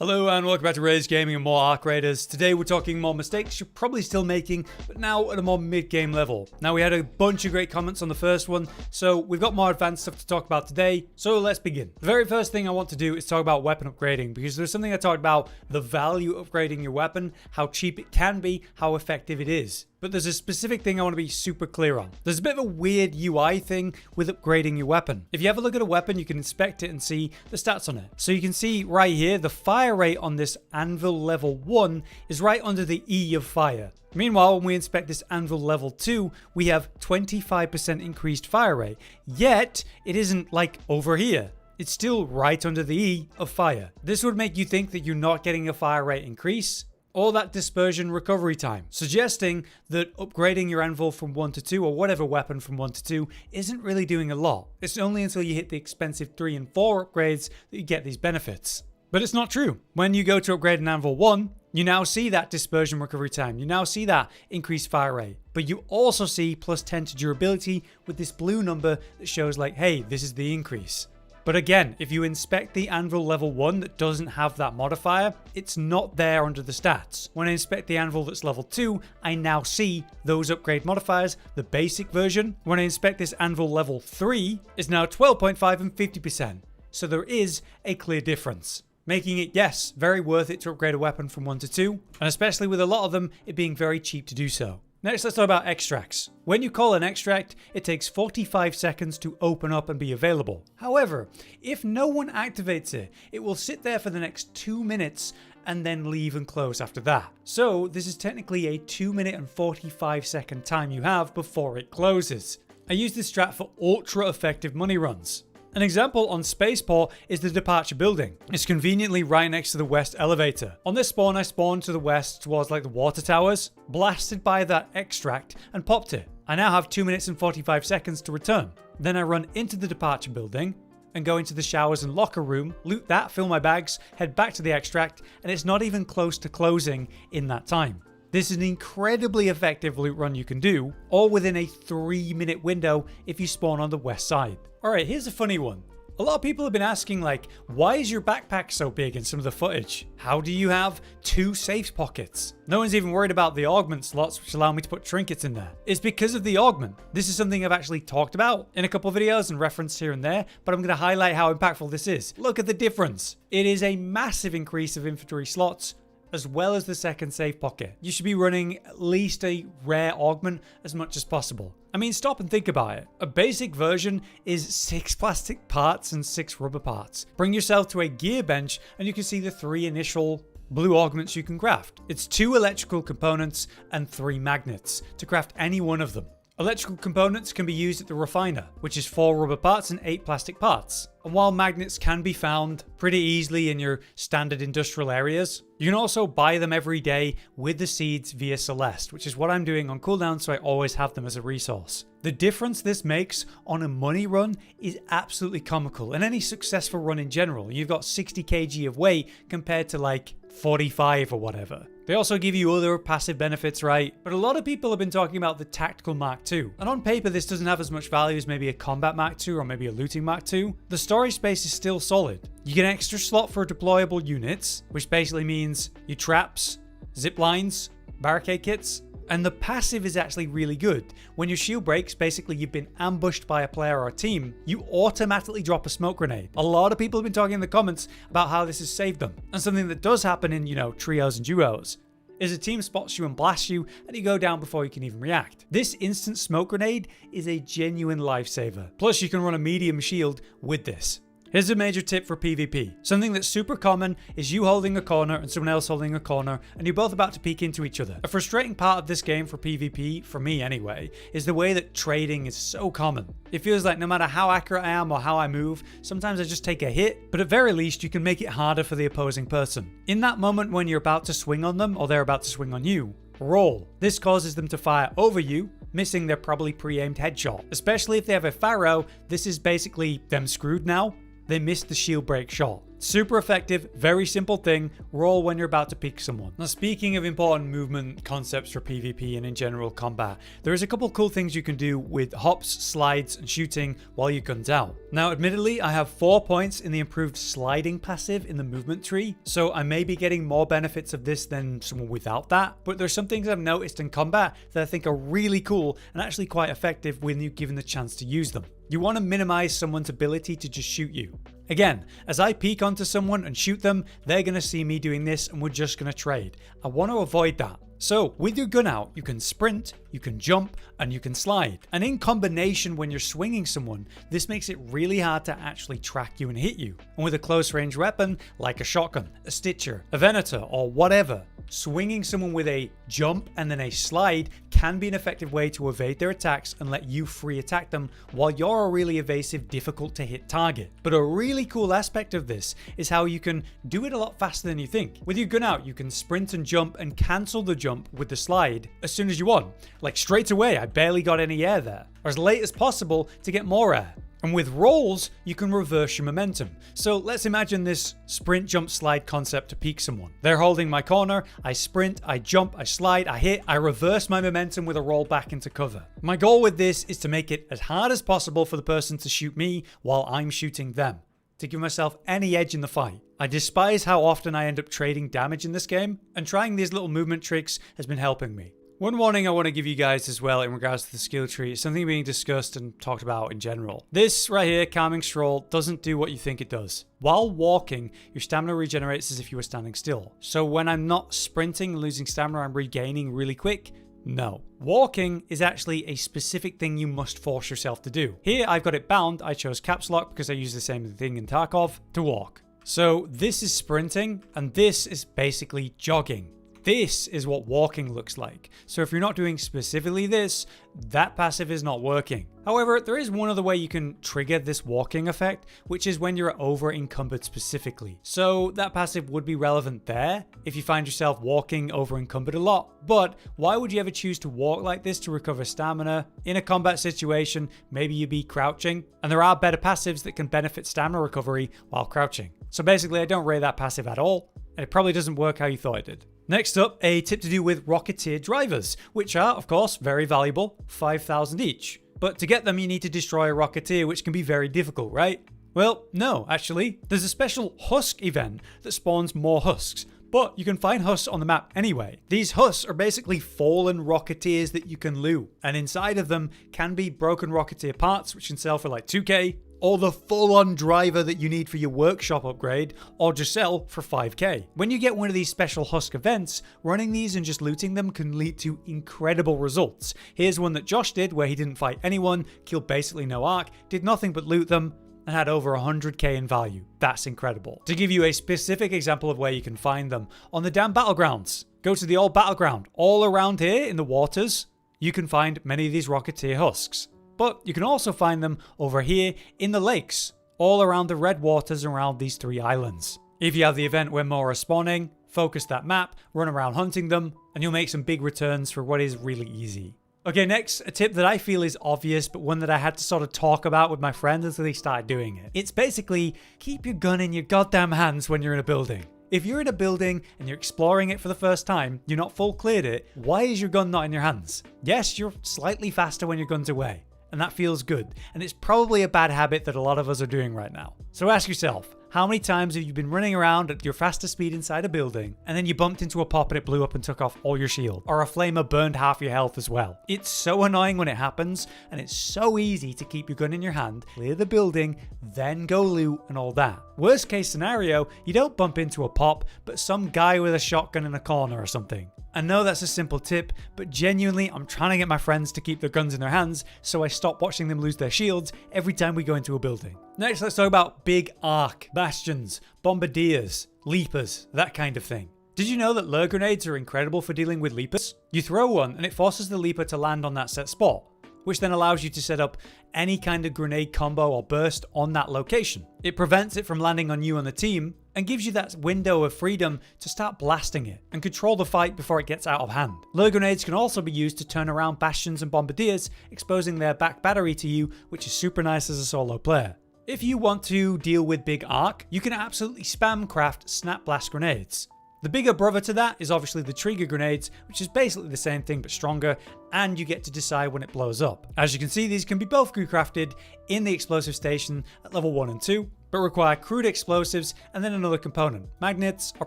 Hello and welcome back to Rage Gaming and more Arc Raiders. Today we're talking more mistakes you're probably still making, but now at a more mid-game level. Now we had a bunch of great comments on the first one, so we've got more advanced stuff to talk about today, so let's begin. The very first thing I want to do is talk about weapon upgrading, because there's something I talked about, the value of upgrading your weapon, how cheap it can be, how effective it is. But there's a specific thing I want to be super clear on. There's a bit of a weird UI thing with upgrading your weapon. If you ever look at a weapon, you can inspect it and see the stats on it. So you can see right here, the fire rate on this anvil level 1 is right under the E of fire. Meanwhile, when we inspect this anvil level 2, we have 25% increased fire rate. Yet, it isn't like over here. It's still right under the E of fire. This would make you think that you're not getting a fire rate increase, or that dispersion recovery time, suggesting that upgrading your anvil from 1 to 2 or whatever weapon from 1 to 2 isn't really doing a lot. It's only until you hit the expensive 3 and 4 upgrades that you get these benefits. But it's not true. When you go to upgrade an anvil 1, you now see that dispersion recovery time. You now see that increased fire rate. But you also see plus 10 to durability with this blue number that shows like, hey, this is the increase. But again, if you inspect the anvil level 1 that doesn't have that modifier, it's not there under the stats. When I inspect the anvil that's level 2, I now see those upgrade modifiers, the basic version. When I inspect this anvil level 3, it's now 12.5 and 50%. So there is a clear difference, making it, yes, very worth it to upgrade a weapon from 1 to 2, and especially with a lot of them, it being very cheap to do so. Next, let's talk about extracts. When you call an extract, it takes 45 seconds to open up and be available. However, if no one activates it, it will sit there for the next 2 minutes and then leave and close after that. So this is technically a 2 minute and 45 second time you have before it closes. I use this strat for ultra effective money runs. An example on Spaceport is the departure building. It's conveniently right next to the west elevator. On this spawn, I spawned to the west towards like the water towers, blasted by that extract and popped it. I now have 2 minutes and 45 seconds to return. Then I run into the departure building and go into the showers and locker room, loot that, fill my bags, head back to the extract, and it's not even close to closing in that time. This is an incredibly effective loot run you can do, all within a 3-minute window if you spawn on the west side. Alright, here's a funny one. A lot of people have been asking like, why is your backpack so big in some of the footage? How do you have 2 safe pockets? No one's even worried about the augment slots which allow me to put trinkets in there. It's because of the augment. This is something I've actually talked about in a couple of videos and referenced here and there, but I'm going to highlight how impactful this is. Look at the difference. It is a massive increase of inventory slots, as well as the second safe pocket. You should be running at least a rare augment as much as possible. I mean, stop and think about it. A basic version is 6 plastic parts and 6 rubber parts. Bring yourself to a gear bench and you can see the 3 initial blue augments you can craft. It's 2 electrical components and 3 magnets to craft any one of them. Electrical components can be used at the refiner, which is 4 rubber parts and 8 plastic parts. And while magnets can be found pretty easily in your standard industrial areas, you can also buy them every day with the seeds via Celeste, which is what I'm doing on cooldown, so I always have them as a resource. The difference this makes on a money run is absolutely comical, and any successful run in general. You've got 60 kg of weight compared to like 45 or whatever. They also give you other passive benefits, right? But a lot of people have been talking about the Tactical Mark II. And on paper, this doesn't have as much value as maybe a Combat Mark II or maybe a Looting Mark II. The storage space is still solid. You get an extra slot for deployable units, which basically means your traps, zip lines, barricade kits. And the passive is actually really good. When your shield breaks, basically you've been ambushed by a player or a team, you automatically drop a smoke grenade. A lot of people have been talking in the comments about how this has saved them. And something that does happen in, trios and duos is a team spots you and blasts you and you go down before you can even react. This instant smoke grenade is a genuine lifesaver. Plus you can run a medium shield with this. Here's a major tip for PvP. Something that's super common is you holding a corner and someone else holding a corner and you're both about to peek into each other. A frustrating part of this game for PvP, for me anyway, is the way that trading is so common. It feels like no matter how accurate I am or how I move, sometimes I just take a hit, but at very least you can make it harder for the opposing person. In that moment when you're about to swing on them or they're about to swing on you, roll. This causes them to fire over you, missing their probably pre-aimed headshot. Especially if they have a ferro, this is basically them screwed now. They missed the shield break shot. Super effective, very simple thing, roll when you're about to peek someone. Now speaking of important movement concepts for PvP and in general combat, there is a couple cool things you can do with hops, slides, and shooting while your gun's out. Now admittedly, I have 4 points in the improved sliding passive in the movement tree, so I may be getting more benefits of this than someone without that, but there's some things I've noticed in combat that I think are really cool and actually quite effective when you're given the chance to use them. You want to minimize someone's ability to just shoot you. Again, as I peek onto someone and shoot them, they're going to see me doing this and we're just going to trade. I want to avoid that. So with your gun out, you can sprint, you can jump, and you can slide. And in combination when you're swinging someone, this makes it really hard to actually track you and hit you. And with a close range weapon, like a shotgun, a sticher, a venator, or whatever, swinging someone with a jump and then a slide can be an effective way to evade their attacks and let you free attack them while you're a really evasive, difficult to hit target. But a really cool aspect of this is how you can do it a lot faster than you think. With your gun out, you can sprint and jump and cancel the jump with the slide as soon as you want. Like straight away, I barely got any air there. Or as late as possible to get more air. And with rolls, you can reverse your momentum. So let's imagine this sprint, jump, slide concept to peek someone. They're holding my corner, I sprint, I jump, I slide, I hit, I reverse my momentum with a roll back into cover. My goal with this is to make it as hard as possible for the person to shoot me while I'm shooting them, to give myself any edge in the fight. I despise how often I end up trading damage in this game, and trying these little movement tricks has been helping me. One warning I want to give you guys as well in regards to the skill tree is something being discussed and talked about in general. This right here, calming stroll, doesn't do what you think it does. While walking, your stamina regenerates as if you were standing still. So when I'm not sprinting and losing stamina, I'm regaining really quick. No. Walking is actually a specific thing you must force yourself to do. Here I've got it bound, I chose caps lock because I use the same thing in Tarkov, to walk. So this is sprinting and this is basically jogging. This is what walking looks like. So if you're not doing specifically this, that passive is not working. However, there is one other way you can trigger this walking effect, which is when you're over encumbered specifically. So that passive would be relevant there if you find yourself walking over encumbered a lot. But why would you ever choose to walk like this to recover stamina? In a combat situation, maybe you'd be crouching, and there are better passives that can benefit stamina recovery while crouching. So basically, I don't rate that passive at all, and it probably doesn't work how you thought it did. Next up, a tip to do with Rocketeer drivers, which are, of course, very valuable, 5,000 each. But to get them, you need to destroy a Rocketeer, which can be very difficult, right? Well, no, actually. There's a special husk event that spawns more husks, but you can find husks on the map anyway. These husks are basically fallen Rocketeers that you can loot, and inside of them can be broken Rocketeer parts, which can sell for like 2k, or the full-on driver that you need for your workshop upgrade, or just sell for 5k. When you get one of these special husk events, running these and just looting them can lead to incredible results. Here's one that Josh did where he didn't fight anyone, killed basically no arc, did nothing but loot them, and had over 100k in value. That's incredible. To give you a specific example of where you can find them, on the damn battlegrounds. Go to the old battleground. All around here in the waters, you can find many of these Rocketeer husks. But you can also find them over here in the lakes, all around the red waters around these 3 islands. If you have the event where more are spawning, focus that map, run around hunting them, and you'll make some big returns for what is really easy. Okay, next, a tip that I feel is obvious, but one that I had to sort of talk about with my friends until they started doing it. It's basically, keep your gun in your goddamn hands when you're in a building. If you're in a building and you're exploring it for the first time, you're not full cleared it, why is your gun not in your hands? Yes, you're slightly faster when your gun's away. And that feels good. And it's probably a bad habit that a lot of us are doing right now. So ask yourself, how many times have you been running around at your fastest speed inside a building, and then you bumped into a pop and it blew up and took off all your shield? Or a flamer burned half your health as well? It's so annoying when it happens, and it's so easy to keep your gun in your hand, clear the building, then go loot and all that. Worst case scenario, you don't bump into a pop, but some guy with a shotgun in a corner or something. I know that's a simple tip, but genuinely I'm trying to get my friends to keep their guns in their hands, so I stop watching them lose their shields every time we go into a building. Next, let's talk about big arc, bastions, bombardiers, leapers, that kind of thing. Did you know that lure grenades are incredible for dealing with leapers? You throw one and it forces the leaper to land on that set spot, which then allows you to set up any kind of grenade combo or burst on that location. It prevents it from landing on you and the team, and gives you that window of freedom to start blasting it and control the fight before it gets out of hand. Lure grenades can also be used to turn around bastions and bombardiers, exposing their back battery to you, which is super nice as a solo player. If you want to deal with big arc, you can absolutely spam craft snap blast grenades. The bigger brother to that is obviously the trigger grenades, which is basically the same thing but stronger, and you get to decide when it blows up. As you can see, these can be both crew crafted in the explosive station at level 1 and 2, but require crude explosives and then another component, magnets or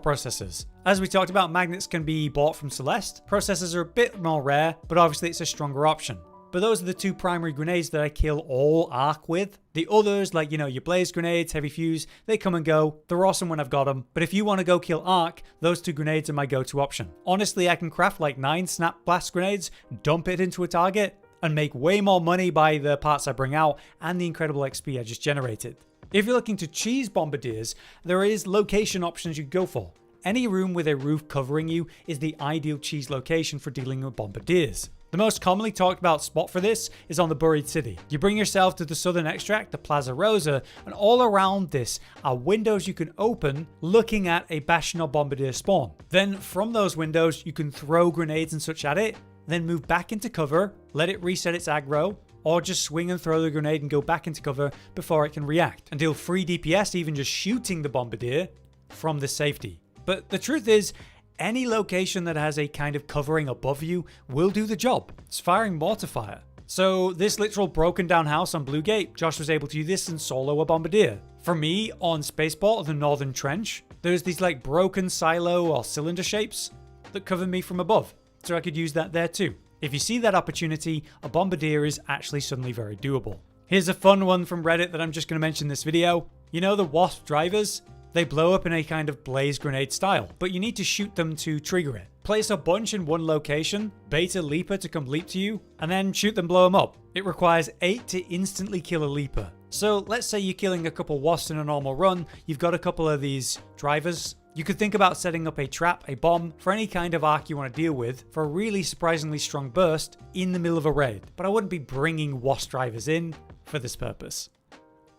processors. As we talked about, magnets can be bought from Celeste, processors are a bit more rare, but obviously it's a stronger option. But those are the two primary grenades that I kill all arc with. The others, like, your blaze grenades, heavy fuse, they come and go. They're awesome when I've got them. But if you want to go kill arc, those two grenades are my go-to option. Honestly, I can craft like 9 snap blast grenades, dump it into a target, and make way more money by the parts I bring out and the incredible XP I just generated. If you're looking to cheese bombardiers, there is location options you can go for. Any room with a roof covering you is the ideal cheese location for dealing with bombardiers. The most commonly talked about spot for this is on the buried city. You bring yourself to the southern extract, the Plaza Rosa, and all around this are windows you can open looking at a bastion or bombardier spawn. Then from those windows you can throw grenades and such at it, then move back into cover, let it reset its aggro, or just swing and throw the grenade and go back into cover before it can react, and deal free DPS even just shooting the bombardier from this safety. But the truth is, any location that has a kind of covering above you will do the job. It's firing mortar fire. So this literal broken down house on Blue Gate, Josh was able to use this and solo a bombardier. For me, on Spaceport or the Northern Trench, there's these like broken silo or cylinder shapes that cover me from above. So I could use that there too. If you see that opportunity, a bombardier is actually suddenly very doable. Here's a fun one from Reddit that I'm just going to mention in this video. You know the Wasp drivers? They blow up in a kind of blaze grenade style, but you need to shoot them to trigger it. Place a bunch in one location, bait a leaper to come leap to you, and then shoot them, blow them up. It requires 8 to instantly kill a leaper. So let's say you're killing a couple wasps in a normal run, you've got a couple of these drivers. You could think about setting up a trap, a bomb, for any kind of arc you want to deal with for a really surprisingly strong burst in the middle of a raid. But I wouldn't be bringing wasp drivers in for this purpose.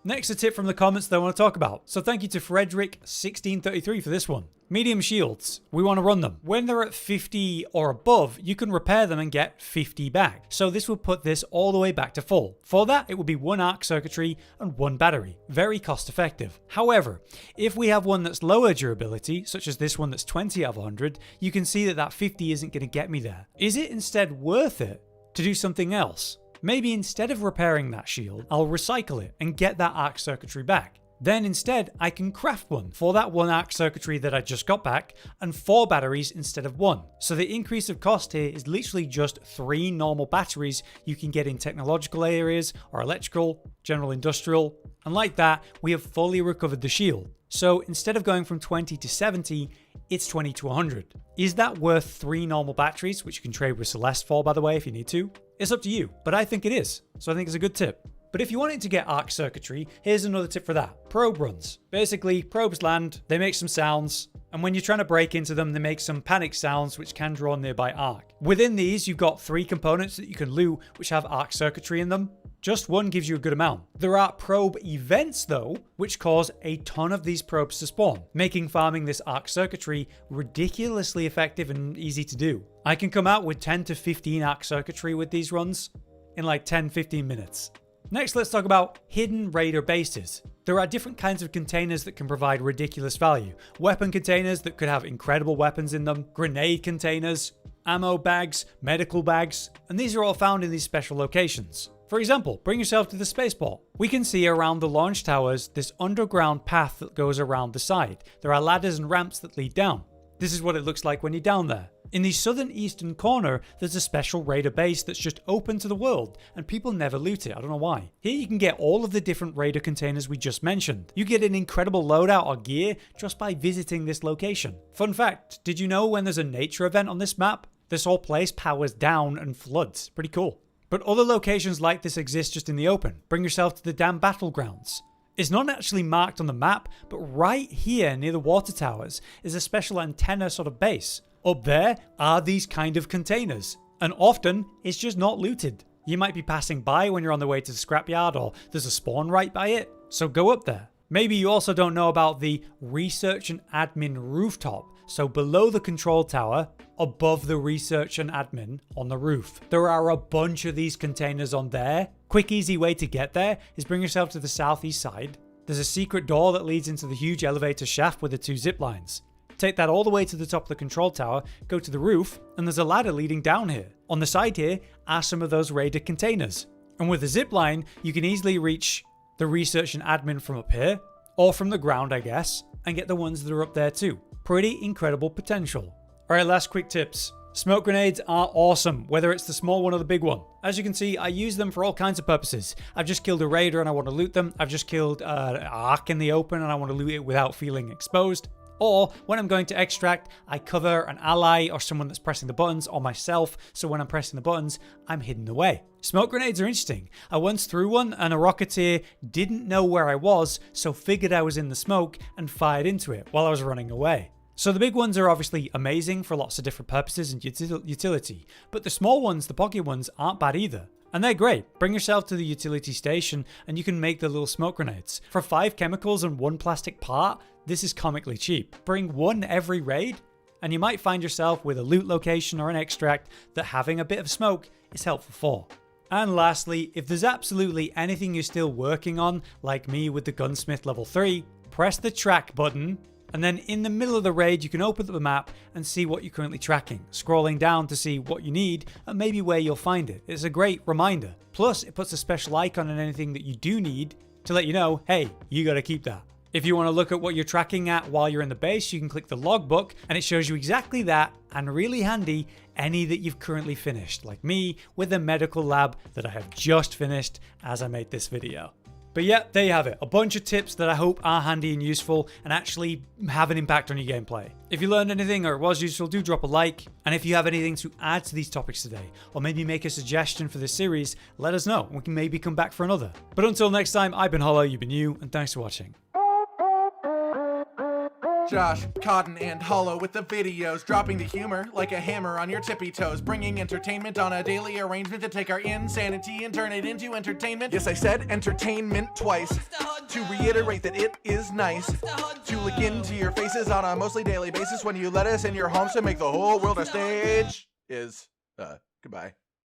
Next, a tip from the comments that I want to talk about. So thank you to Frederick1633 for this one. Medium shields. We want to run them. When they're at 50 or above, you can repair them and get 50 back. So this will put this all the way back to full. For that, it will be 1 arc circuitry and 1 battery. Very cost effective. However, if we have one that's lower durability, such as this one that's 20 out of 100, you can see that 50 isn't going to get me there. Is it instead worth it to do something else? Maybe instead of repairing that shield, I'll recycle it and get that arc circuitry back. Then instead, I can craft one for that 1 arc circuitry that I just got back and 4 batteries instead of 1. So the increase of cost here is literally just 3 normal batteries you can get in technological areas or electrical, general industrial. And like that, we have fully recovered the shield. So instead of going from 20 to 70, it's 20 to 100. Is that worth 3 normal batteries, which you can trade with Celeste for, by the way, if you need to? It's up to you, but I think it is. So I think it's a good tip. But if you wanted to get arc circuitry, here's another tip for that. Probe runs. Basically, probes land, they make some sounds, and when you're trying to break into them, they make some panic sounds which can draw nearby arc. Within these, you've got 3 components that you can loot which have arc circuitry in them. Just one gives you a good amount. There are probe events though, which cause a ton of these probes to spawn, making farming this arc circuitry ridiculously effective and easy to do. I can come out with 10 to 15 arc circuitry with these runs in like 10-15 minutes. Next, let's talk about hidden raider bases. There are different kinds of containers that can provide ridiculous value. Weapon containers that could have incredible weapons in them, grenade containers, ammo bags, medical bags, and these are all found in these special locations. For example, bring yourself to the spaceport. We can see around the launch towers this underground path that goes around the side. There are ladders and ramps that lead down. This is what it looks like when you're down there. In the southern eastern corner, there's a special raider base that's just open to the world, and people never loot it, I don't know why. Here you can get all of the different raider containers we just mentioned. You get an incredible loadout or gear just by visiting this location. Fun fact, did you know when there's a nature event on this map, this whole place powers down and floods? Pretty cool. But other locations like this exist just in the open. Bring yourself to the damn battlegrounds. It's not actually marked on the map, but right here near the water towers is a special antenna sort of base. Up there are these kind of containers, and often it's just not looted. You might be passing by when you're on the way to the scrapyard, or there's a spawn right by it, so go up there. Maybe you also don't know about the research and admin rooftop, so below the control tower, above the research and admin on the roof. There are a bunch of these containers on there. quick easy way to get there is bring yourself to the southeast side. There's a secret door that leads into the huge elevator shaft with the 2 zip lines. Take that all the way to the top of the control tower, go to the roof, and there's a ladder leading down here. On the side here are some of those raider containers. And with the zip line, you can easily reach the research and admin from up here, or from the ground I guess, and get the ones that are up there too. Pretty incredible potential. Alright, last quick tips. Smoke grenades are awesome, whether it's the small one or the big one. As you can see, I use them for all kinds of purposes. I've just killed a raider and I want to loot them. I've just killed an arc in the open and I want to loot it without feeling exposed. Or when I'm going to extract, I cover an ally or someone that's pressing the buttons, or myself, so when I'm pressing the buttons, I'm hidden away. Smoke grenades are interesting. I once threw one and a Rocketeer didn't know where I was, so figured I was in the smoke and fired into it while I was running away. So the big ones are obviously amazing for lots of different purposes and utility, but the small ones, the pocket ones, aren't bad either. And they're great. Bring yourself to the utility station and you can make the little smoke grenades. For 5 chemicals and 1 plastic part, this is comically cheap. Bring 1 every raid and you might find yourself with a loot location or an extract that having a bit of smoke is helpful for. And lastly, if there's absolutely anything you're still working on, like me with the gunsmith level 3, press the track button. And then in the middle of the raid, you can open up the map and see what you're currently tracking, scrolling down to see what you need and maybe where you'll find it. It's a great reminder. Plus, it puts a special icon on anything that you do need to let you know, hey, you gotta keep that. If you want to look at what you're tracking at while you're in the base, you can click the logbook and it shows you exactly that, and really handy, any that you've currently finished, like me with the medical lab that I have just finished as I made this video. But yeah, there you have it. A bunch of tips that I hope are handy and useful and actually have an impact on your gameplay. If you learned anything or it was useful, do drop a like. And if you have anything to add to these topics today, or maybe make a suggestion for this series, let us know. We can maybe come back for another. But until next time, I've been Hollow, you've been you, and thanks for watching. Josh, Cotton, and Hollow with the videos, dropping the humor like a hammer on your tippy toes, bringing entertainment on a daily arrangement to take our insanity and turn it into entertainment. Yes, I said entertainment twice, to reiterate that it is nice to look into your faces on a mostly daily basis when you let us in your homes to make the whole world a stage. Goodbye.